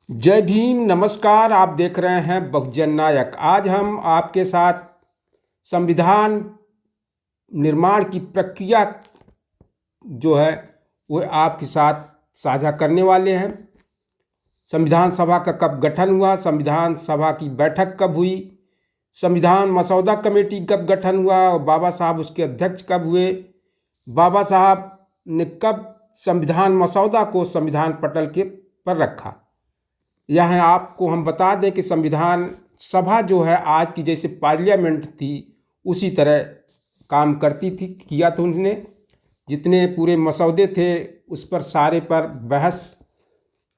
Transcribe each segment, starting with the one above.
जय भीम। नमस्कार। आप देख रहे हैं बहुजन नायक। आज हम आपके साथ संविधान निर्माण की प्रक्रिया जो है वो आपके साथ साझा करने वाले हैं। संविधान सभा का कब गठन हुआ, संविधान सभा की बैठक कब हुई, संविधान मसौदा कमेटी कब गठन हुआ और बाबा साहब उसके अध्यक्ष कब हुए, बाबा साहब ने कब संविधान मसौदा को संविधान पटल के पर रखा। यह आपको हम बता दें कि संविधान सभा जो है आज की जैसे पार्लियामेंट थी उसी तरह काम करती थी। किया तो उन्होंने जितने पूरे मसौदे थे उस पर सारे पर बहस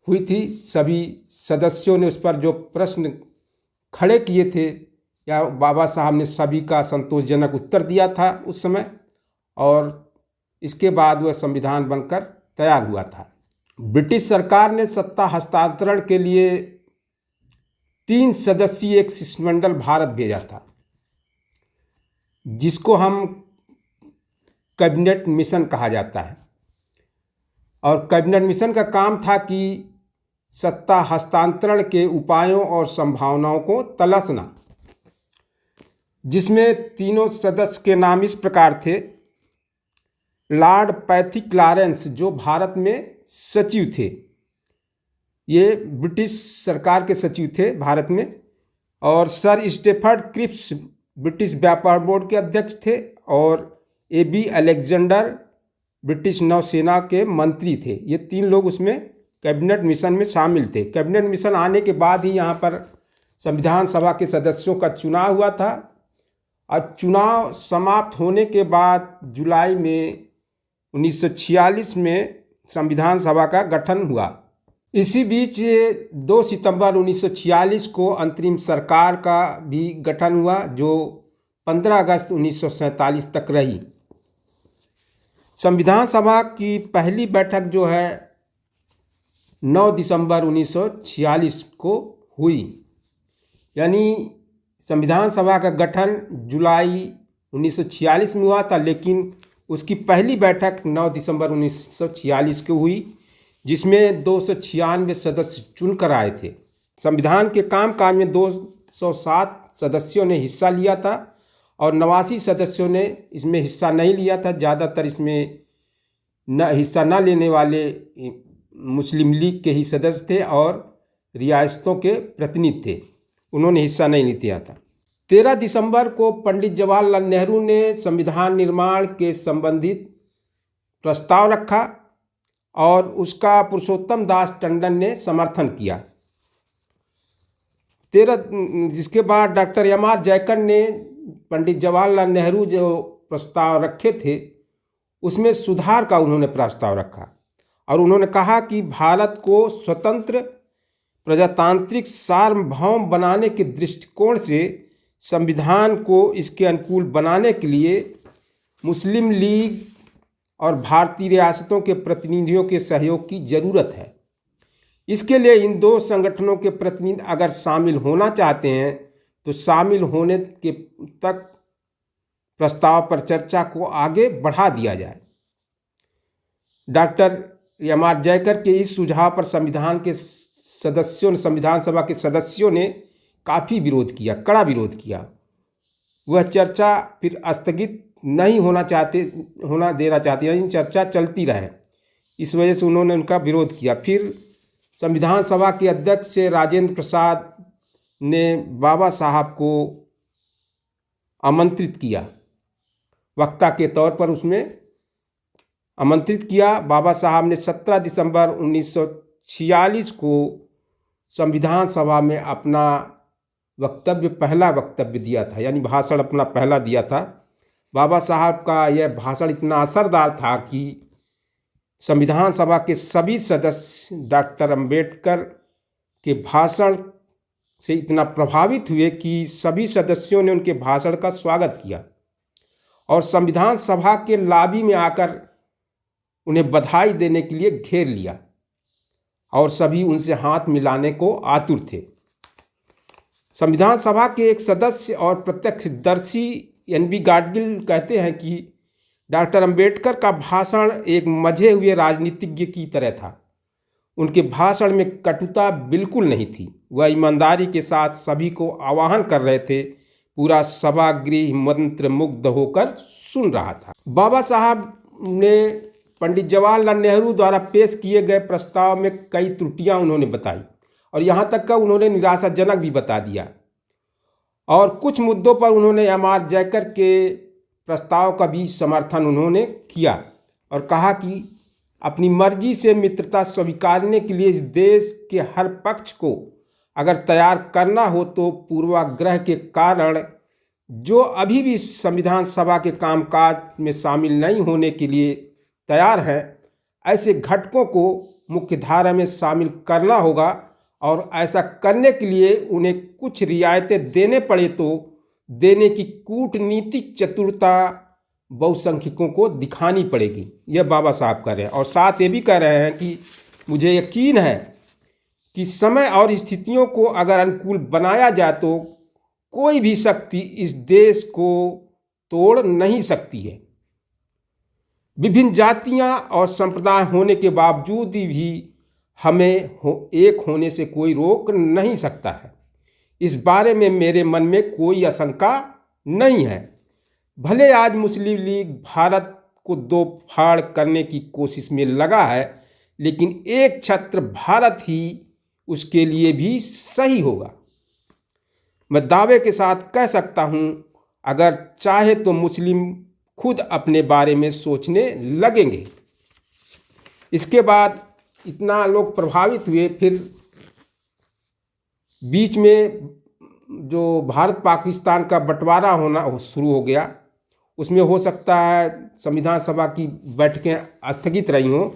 हुई थी। सभी सदस्यों ने उस पर जो प्रश्न खड़े किए थे या बाबा साहब ने सभी का संतोषजनक उत्तर दिया था उस समय, और इसके बाद वह संविधान बनकर तैयार हुआ था। ब्रिटिश सरकार ने सत्ता हस्तांतरण के लिए 3 सदस्यीय एक शिष्टमंडल भारत भेजा था, जिसको हम कैबिनेट मिशन कहा जाता है। और कैबिनेट मिशन का काम था कि सत्ता हस्तांतरण के उपायों और संभावनाओं को तलाशना, जिसमें तीनों सदस्य के नाम इस प्रकार थे। लॉर्ड पैथिक लॉरेंस जो भारत में सचिव थे, ये ब्रिटिश सरकार के सचिव थे भारत में, और सर स्टेफर्ड क्रिप्स ब्रिटिश व्यापार बोर्ड के अध्यक्ष थे, और AB अलेक्जेंडर ब्रिटिश नौसेना के मंत्री थे। ये 3 लोग उसमें कैबिनेट मिशन में शामिल थे। कैबिनेट मिशन आने के बाद ही यहाँ पर संविधान सभा के सदस्यों का चुनाव हुआ था, और चुनाव समाप्त होने के बाद जुलाई में 1946 में संविधान सभा का गठन हुआ। इसी बीच 2 सितंबर 1946 को अंतरिम सरकार का भी गठन हुआ, जो 15 अगस्त 1947 तक रही। संविधान सभा की पहली बैठक जो है 9 दिसंबर 1946 को हुई। यानी संविधान सभा का गठन जुलाई 1946 में हुआ था, लेकिन उसकी पहली बैठक 9 दिसंबर 1946 को हुई, जिसमें 296 सदस्य चुनकर आए थे। संविधान के कामकाज में 207 सदस्यों ने हिस्सा लिया था और 89 सदस्यों ने इसमें हिस्सा नहीं लिया था। ज़्यादातर इसमें हिस्सा न लेने वाले मुस्लिम लीग के ही सदस्य थे और रियासतों के प्रतिनिधि थे, उन्होंने हिस्सा नहीं लिया था। 13 दिसंबर को पंडित जवाहरलाल नेहरू ने संविधान निर्माण के संबंधित प्रस्ताव रखा और उसका पुरुषोत्तम दास टंडन ने समर्थन किया। जिसके बाद डॉक्टर MR जयकर ने पंडित जवाहरलाल नेहरू जो प्रस्ताव रखे थे उसमें सुधार का उन्होंने प्रस्ताव रखा, और उन्होंने कहा कि भारत को स्वतंत्र प्रजातांत्रिक सार्वभौम बनाने के दृष्टिकोण से संविधान को इसके अनुकूल बनाने के लिए मुस्लिम लीग और भारतीय रियासतों के प्रतिनिधियों के सहयोग की ज़रूरत है। इसके लिए इन 2 संगठनों के प्रतिनिधि अगर शामिल होना चाहते हैं तो शामिल होने के तक प्रस्ताव पर चर्चा को आगे बढ़ा दिया जाए। डॉक्टर MR जयकर के इस सुझाव पर संविधान सभा के सदस्यों ने काफ़ी विरोध किया, कड़ा विरोध किया। वह चर्चा फिर स्थगित नहीं होना देना चाहते, यानी चर्चा चलती रहे। इस वजह से उन्होंने उनका विरोध किया। फिर संविधान सभा के अध्यक्ष राजेंद्र प्रसाद ने बाबा साहब को आमंत्रित किया, वक्ता के तौर पर उसमें आमंत्रित किया। बाबा साहब ने 17 दिसंबर 1946 को संविधान सभा में अपना पहला वक्तव्य दिया था, यानी भाषण अपना पहला दिया था। बाबा साहब का यह भाषण इतना असरदार था कि संविधान सभा के सभी सदस्य डॉक्टर अंबेडकर के भाषण से इतना प्रभावित हुए कि सभी सदस्यों ने उनके भाषण का स्वागत किया और संविधान सभा के लॉबी में आकर उन्हें बधाई देने के लिए घेर लिया, और सभी उनसे हाथ मिलाने को आतुर थे। संविधान सभा के एक सदस्य और प्रत्यक्षदर्शी NB गाडगिल कहते हैं कि डॉक्टर अंबेडकर का भाषण एक मजे हुए राजनीतिज्ञ की तरह था। उनके भाषण में कटुता बिल्कुल नहीं थी। वह ईमानदारी के साथ सभी को आह्वान कर रहे थे। पूरा सभागृह मंत्रमुग्ध होकर सुन रहा था। बाबा साहब ने पंडित जवाहरलाल नेहरू द्वारा पेश किए गए प्रस्ताव में कई त्रुटियां उन्होंने बताई और यहाँ तक का उन्होंने निराशाजनक भी बता दिया। और कुछ मुद्दों पर उन्होंने एम.आर. जयकर के प्रस्ताव का भी समर्थन उन्होंने किया और कहा कि अपनी मर्जी से मित्रता स्वीकारने के लिए इस देश के हर पक्ष को अगर तैयार करना हो तो पूर्वाग्रह के कारण जो अभी भी संविधान सभा के कामकाज में शामिल नहीं होने के लिए तैयार हैं, ऐसे घटकों को मुख्यधारा में शामिल करना होगा और ऐसा करने के लिए उन्हें कुछ रियायतें देने पड़े तो देने की कूटनीतिक चतुरता बहुसंख्यकों को दिखानी पड़ेगी। यह बाबा साहब कह रहे हैं और साथ ये भी कह रहे हैं कि मुझे यकीन है कि समय और स्थितियों को अगर अनुकूल बनाया जाए तो कोई भी शक्ति इस देश को तोड़ नहीं सकती है। विभिन्न जातियां और संप्रदाय होने के बावजूद भी हमें एक होने से कोई रोक नहीं सकता है। इस बारे में मेरे मन में कोई आशंका नहीं है। भले आज मुस्लिम लीग भारत को दो फाड़ करने की कोशिश में लगा है, लेकिन एक छत्र भारत ही उसके लिए भी सही होगा। मैं दावे के साथ कह सकता हूँ, अगर चाहे तो मुस्लिम खुद अपने बारे में सोचने लगेंगे। इसके बाद इतना लोग प्रभावित हुए। फिर बीच में जो भारत पाकिस्तान का बंटवारा होना शुरू हो गया, उसमें हो सकता है संविधान सभा की बैठकें स्थगित रही हों।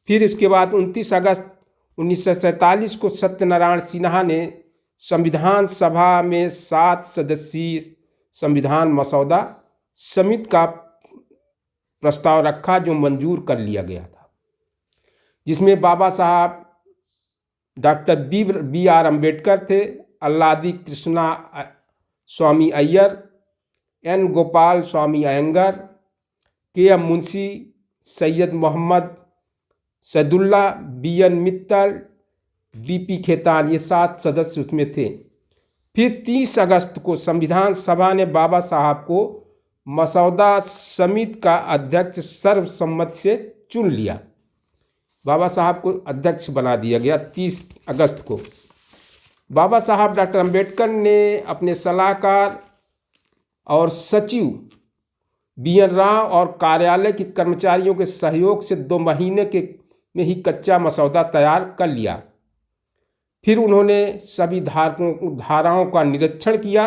फिर इसके बाद 29 अगस्त 1947 को सत्यनारायण सिन्हा ने संविधान सभा में 7 सदस्यीय संविधान मसौदा समिति का प्रस्ताव रखा जो मंजूर कर लिया गया था, जिसमें बाबा साहब डॉक्टर बी.आर. अम्बेडकर थे, Alladi Krishna Swami Ayyar, N. Gopal Swami Ayyangar, K M. Munshi, Syed Mohammad Saadulla, B N. Mittal, D P. Khaitan, ये 7 सदस्य उसमें थे। फिर 30 अगस्त को संविधान सभा ने बाबा साहब को मसौदा समिति का अध्यक्ष सर्वसम्मति से चुन लिया। बाबा साहब को अध्यक्ष बना दिया गया 30 अगस्त को। बाबा साहब डॉक्टर अम्बेडकर ने अपने सलाहकार और सचिव बी.एन. राव और कार्यालय के कर्मचारियों के सहयोग से 2 महीने में ही कच्चा मसौदा तैयार कर लिया। फिर उन्होंने सभी धाराओं का निरीक्षण किया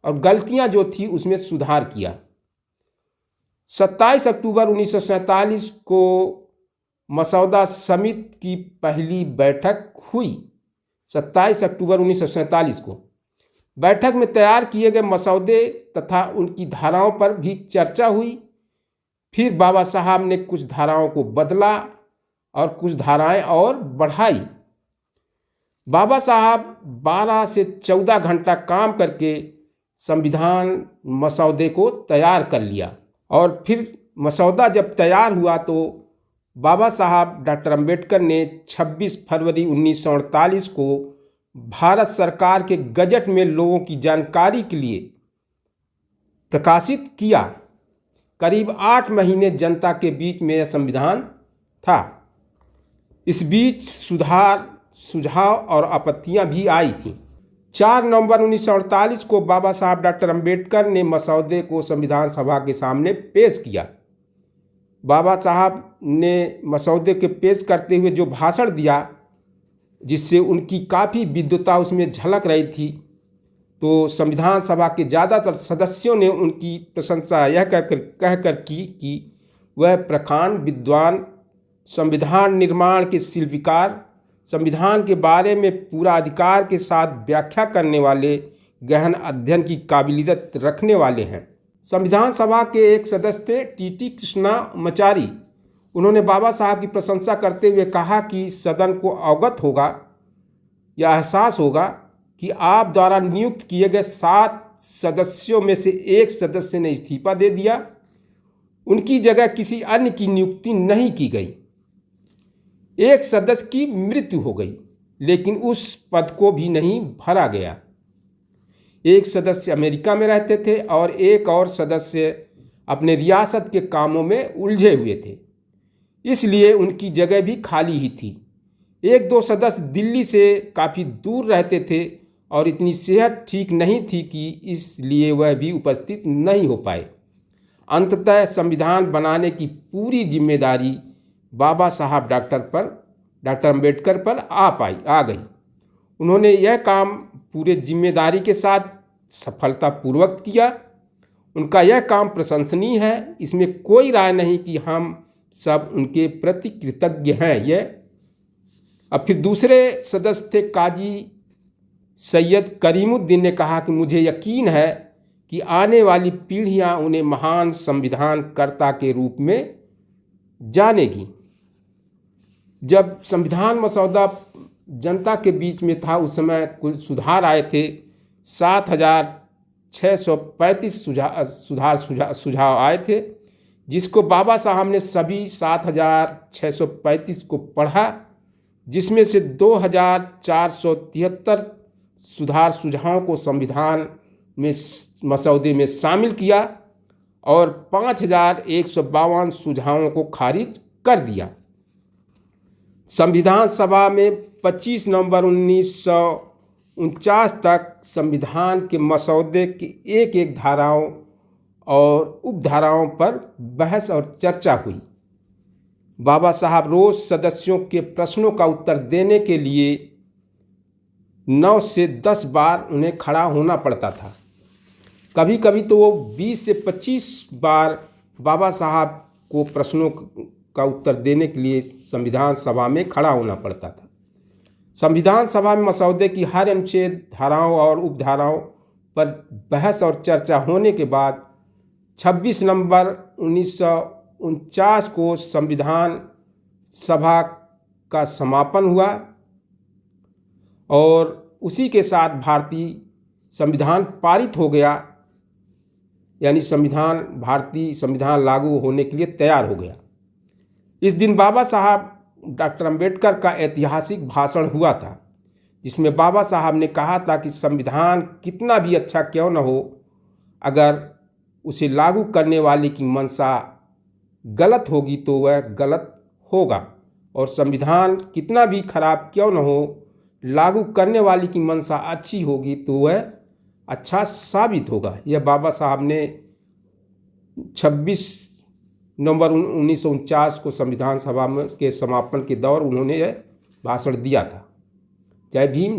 और गलतियां जो थी उसमें सुधार किया। 27 अक्टूबर 1947 को मसौदा समिति की पहली बैठक हुई। 27 अक्टूबर 1947 को बैठक में तैयार किए गए मसौदे तथा उनकी धाराओं पर भी चर्चा हुई। फिर बाबा साहब ने कुछ धाराओं को बदला और कुछ धाराएं और बढ़ाई। बाबा साहब 12 से 14 घंटा काम करके संविधान मसौदे को तैयार कर लिया और फिर मसौदा जब तैयार हुआ तो बाबा साहब डॉक्टर अम्बेडकर ने 26 फरवरी 1948 को भारत सरकार के गजट में लोगों की जानकारी के लिए प्रकाशित किया। करीब 8 महीने जनता के बीच में यह संविधान था। इस बीच सुधार, सुझाव और आपत्तियां भी आई थीं। 4 नवंबर 1948 को बाबा साहब डॉक्टर अम्बेडकर ने मसौदे को संविधान सभा के सामने पेश किया। बाबा साहब ने मसौदे के पेश करते हुए जो भाषण दिया, जिससे उनकी काफ़ी विद्वता उसमें झलक रही थी, तो संविधान सभा के ज़्यादातर सदस्यों ने उनकी प्रशंसा यह कहकर की कि वह प्रखान विद्वान, संविधान निर्माण के शिल्पकार, संविधान के बारे में पूरा अधिकार के साथ व्याख्या करने वाले, गहन अध्ययन की काबिलियत रखने वाले हैं। संविधान सभा के एक सदस्य थे टी.टी. कृष्णामाचारी। उन्होंने बाबा साहब की प्रशंसा करते हुए कहा कि सदन को अवगत होगा या एहसास होगा कि आप द्वारा नियुक्त किए गए 7 सदस्यों में से एक सदस्य ने इस्तीफा दे दिया। उनकी जगह किसी अन्य की नियुक्ति नहीं की गई। एक सदस्य की मृत्यु हो गई, लेकिन उस पद को भी नहीं भरा गया। एक सदस्य अमेरिका में रहते थे और एक और सदस्य अपने रियासत के कामों में उलझे हुए थे, इसलिए उनकी जगह भी खाली ही थी। एक दो सदस्य दिल्ली से काफ़ी दूर रहते थे और इतनी सेहत ठीक नहीं थी कि इसलिए वह भी उपस्थित नहीं हो पाए। अंततः संविधान बनाने की पूरी जिम्मेदारी बाबा साहब डॉक्टर अम्बेडकर पर आ गई। उन्होंने यह काम पूरे जिम्मेदारी के साथ सफलतापूर्वक किया। उनका यह काम प्रशंसनीय है, इसमें कोई राय नहीं कि हम सब उनके प्रति कृतज्ञ हैं। अब फिर दूसरे सदस्य थे काजी सैयद करीमुद्दीन ने कहा कि मुझे यकीन है कि आने वाली पीढ़ियां उन्हें महान संविधानकर्ता के रूप में जानेगी। जब संविधान मसौदा जनता के बीच में था उस समय कुछ सुधार आए थे। 7,635 सुझाव आए थे, जिसको बाबा साहब ने सभी 7,635 को पढ़ा, जिसमें से 2,473 सुझावों को संविधान में मसौदे में शामिल किया और 5,152 सुझावों को खारिज कर दिया। संविधान सभा में 25 नवंबर 1949 तक संविधान के मसौदे की एक एक धाराओं और उपधाराओं पर बहस और चर्चा हुई। बाबा साहब रोज सदस्यों के प्रश्नों का उत्तर देने के लिए 9 से 10 बार उन्हें खड़ा होना पड़ता था। कभी कभी तो वो 20 से 25 बार बाबा साहब को प्रश्नों का उत्तर देने के लिए संविधान सभा में खड़ा होना पड़ता था। संविधान सभा में मसौदे की हर अनुच्छेद, धाराओं और उपधाराओं पर बहस और चर्चा होने के बाद 26 नवंबर 1949 को संविधान सभा का समापन हुआ और उसी के साथ भारतीय संविधान पारित हो गया, यानी भारतीय संविधान लागू होने के लिए तैयार हो गया। इस दिन बाबा साहब डॉक्टर अम्बेडकर का ऐतिहासिक भाषण हुआ था, जिसमें बाबा साहब ने कहा था कि संविधान कितना भी अच्छा क्यों न हो, अगर उसे लागू करने वाले की मंशा गलत होगी तो वह गलत होगा, और संविधान कितना भी खराब क्यों न हो, लागू करने वाले की मंशा अच्छी होगी तो वह अच्छा साबित होगा। यह बाबा साहब ने 26 नवंबर 1949 को संविधान सभा के समापन के दौर उन्होंने यह भाषण दिया था। जय भीम।